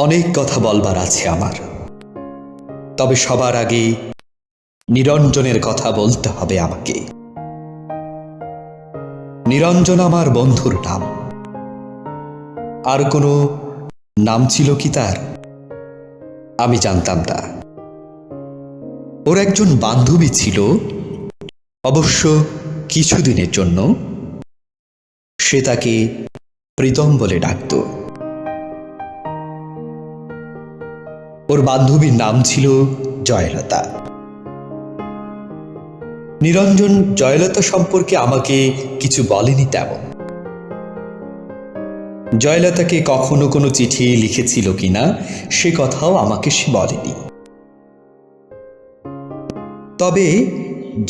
অনেক কথা বলবার আছে আমার, তবে সবার আগে নিরঞ্জনের কথা বলতে হবে আমাকে। নিরঞ্জন আমার বন্ধুর নাম। আর কোনো নাম ছিল কি তার? আমি জানতাম না। ওর একজন বান্ধবী ছিল, অবশ্য কিছুদিনের জন্য। সে তাকে প্রীতম বলে ডাকত। ওর বান্ধবীর নাম ছিল জয়লতা। নিরঞ্জন জয়লতা সম্পর্কে আমাকে কিছু বলেনি তেমন। জয়লতাকে কখনো কোনো চিঠি লিখেছিল কিনা সে কথাও আমাকে সে বলেনি। তবে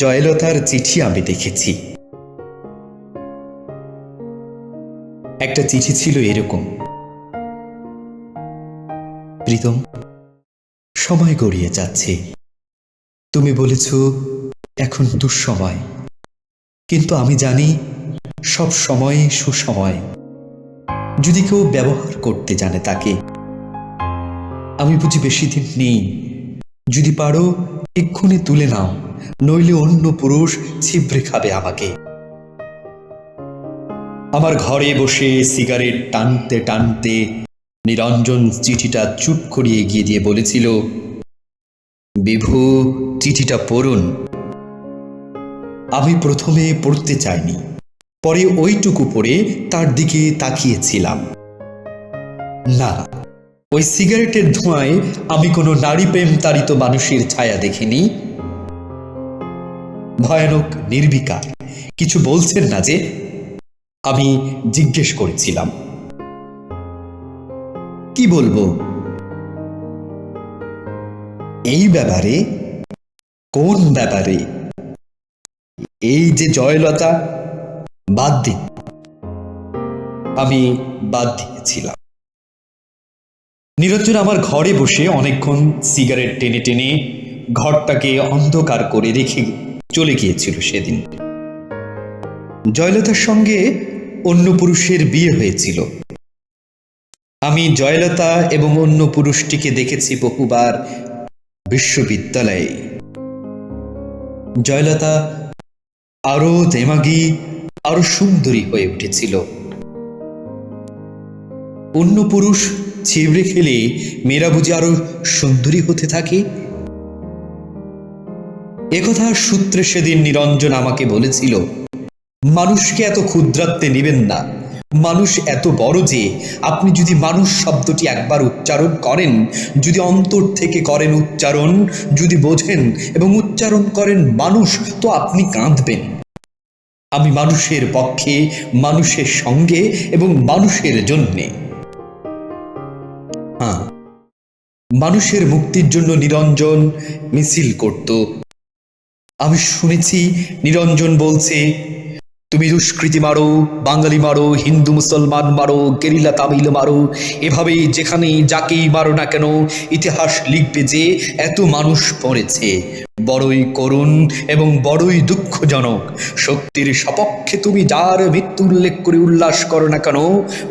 জয়লতার চিঠি আমি দেখেছি। একটা চিঠি ছিল এরকম: প্রীতম, সময় গড়িয়ে যাচ্ছে। তুমি বলেছ এখন দুঃসময়, কিন্তু আমি জানি সব সময় সুসময় যদি কেউ ব্যবহার করতে জানে তাকে। আমি বুঝি বেশি দিন নেই, যদি পারো এক্ষুনি তুলে নাও, নইলে অন্য পুরুষ ছিবড়ে খাবে আমাকে। আমার ঘরে বসে সিগারেট টানতে টানতে নিরঞ্জন চিঠিটা চুপ করিয়ে এগিয়ে দিয়ে বলেছিল, বিভু, চিঠিটা পড়ুন। আমি প্রথমে পড়তে চাইনি, পরে ওইটুকু পড়ে তার দিকে তাকিয়েছিলাম। না, ওই সিগারেটের ধোঁয়ায় আমি কোনো নারী প্রেম তাড়িত মানুষের ছায়া দেখিনি। ভয়ানক নির্বিকার। কিছু বলছেন না যে? আমি জিজ্ঞেস করেছিলাম। কি বলবো? এই ব্যাপারে? কোন ব্যাপারে? এই যে জয়লতা? বাদ দিন। আমি বাদ দিয়েছিলাম। নিরঞ্জন আমার ঘরে বসে অনেকক্ষণ সিগারেট টেনে টেনে ঘরটাকে অন্ধকার করে রেখে চলে গিয়েছিল সেদিন। জয়লতার সঙ্গে অন্য পুরুষের বিয়ে হয়েছিল। আমি জয়লতা এবং অন্য পুরুষটিকে দেখেছি বহুবার বিশ্ববিদ্যালয়ে। জয়লতা আরো দেমাগী, আরো সুন্দরী হয়ে উঠেছিল। অন্য পুরুষ ছিবড়ে খেলে মেয়েরা বুঝি আরো সুন্দরী হতে থাকে। একথা সূত্রে সেদিন নিরঞ্জন আমাকে বলেছিল, মানুষকে এত ক্ষুদ্রাত্বে নেবেন না। মানুষ এত বড় যে আপনি যদি মানুষ শব্দটি একবার উচ্চারণ করেন, যদি অন্তর থেকে করেন উচ্চারণ, যদি বোঝেন এবং উচ্চারণ করেন মানুষ, তো আপনি কাঁদবেন। আমি মানুষের পক্ষে, মানুষের সঙ্গে এবং মানুষের জন্যে। হ্যাঁ, মানুষের মুক্তির জন্য নিরঞ্জন মিছিল করত। আমি শুনেছি নিরঞ্জন বলছে, তুমি দুষ্কৃতি মারো, বাঙালি মারো, হিন্দু মুসলমান মারো, গেরিলা তামিল মারো, এভাবেই যেখানে যাকেই মারো না কেন ইতিহাস লিখবে যে এত মানুষ পড়েছে। বড়ই করুণ এবং বড়ই দুঃখজনক। শক্তির সপক্ষে তুমি যার মৃত্যু উল্লেখ করে উল্লাস করো না কেন,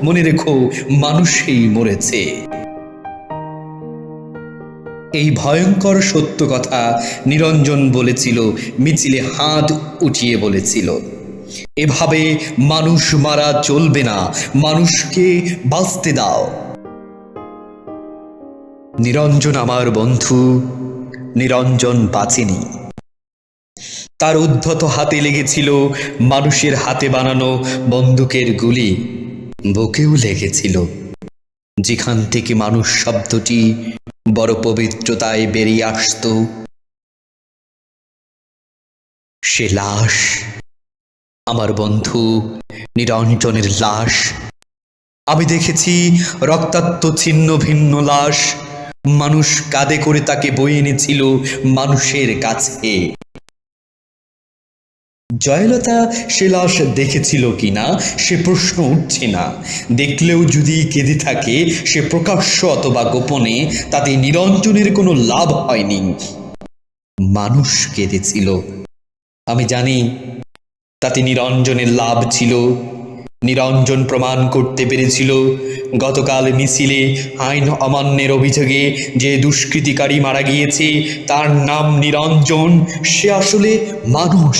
মনে রেখো মানুষই মরেছে। এই ভয়ঙ্কর সত্য কথা নিরঞ্জন বলেছিল, মিছিলে হাত উঠিয়ে বলেছিল। এভাবে মানুষ মারা চলবে না, মানুষকে বাঁচতে দাও। নিরঞ্জন আমার বন্ধু, নিরঞ্জন বাঁচেনি। তার উদ্ধত হাতে লেগেছিল মানুষের হাতে বানানো বন্দুকের গুলি, বুকেও লেগেছিল, যেখান থেকে মানুষ শব্দটি বড় পবিত্রতায় বেরিয়ে আসত। সে লাশ, আমার বন্ধু নিরঞ্জনের লাশ। আমি দেখেছি রক্তাক্ত ছিন্ন ভিন্ন লাশ। মানুষ কাঁধে করে তাকে বয়ে এনেছিল মানুষের কাছে। জয়লতা সে লাশ দেখেছিল কিনা সে প্রশ্ন উঠছে না। দেখলেও যদি কেঁদে থাকে সে প্রকাশ্য অথবা গোপনে, তাতে নিরঞ্জনের কোনো লাভ হয়নি। মানুষ কেঁদেছিল, আমি জানি তাতে নিরঞ্জনের লাভ ছিল। নিরঞ্জন প্রমাণ করতে পেরেছিল গতকাল মিছিলে আইন অমান্যের অভিযোগে যে দুষ্কৃতিকারী মারা গিয়েছে তার নাম নিরঞ্জন, সে আসলে মানুষ।